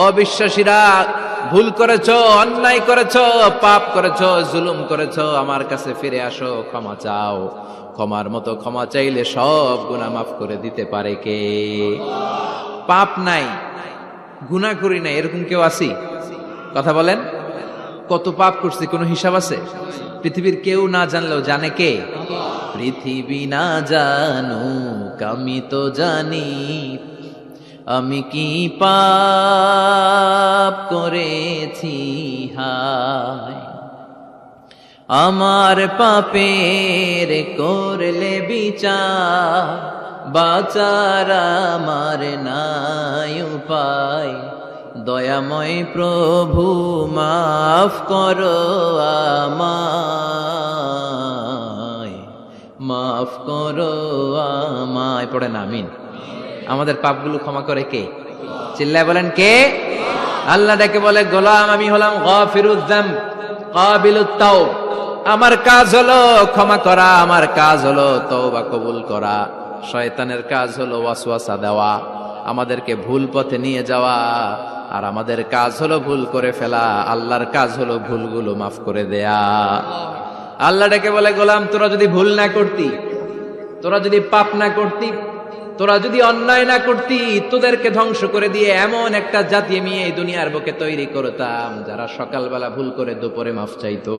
অবিশ্বাসীরা, ভুল করেছো, অন্যায় করেছো, পাপ করেছো, জুলুম করেছো, আমার কাছে ফিরে আসো, ক্ষমা চাও। ক্ষমার মতো ক্ষমা চাইলে সব গুনাহ মাফ করে দিতে পারে কে? পাপ নাই, গুনাহ করি নাই, এরকম কেউ আছি? কথা বলেন। কত পাপ করছি কোনো হিসাব আছে? পৃথিবীর কেউ না জানলেও জানে কে? পৃথিবী না জানুক আমি তো জানি, আমি কি পাপ করেছি হায়। আমার পাপের করলে বিচার, বাঁচার আমার নাই উপায়। দয়াময় প্রভু মাফ করো আমায়, মাফ করো আমায়। পড়েন আমিন। আমাদের পাপগুলো ক্ষমা করে কে? চিল্লায় বলেন কে? আল্লাহ ডেকে বলে, গোলাম আমি হলাম গাফিরুয যামব কাবিলুত তাওব। আমার কাজ হলো ক্ষমা করা, আমার কাজ হলো তওবা কবুল করা। শয়তানের কাজ হলো ওয়াসওয়াসা দেওয়া, আমাদেরকে ভুল পথে নিয়ে যাওয়া। আর আমাদের কাজ হলো ভুল করে ফেলা, আল্লাহর কাজ হলো ভুলগুলো মাফ করে দেয়া। আল্লাহ ডেকে বলে, গোলাম তোরা যদি ভুল না করতি, তোরা যদি পাপ না করতি, তোরা যদি অন্যায় না করতি, তোদেরকে ধ্বংস করে দিয়ে এমন একটা জাতি আমি এই দুনিয়ার বুকে তৈরি করতাম যারা সকালবেলা ভুল করে দুপুরে মাফ চাইতো।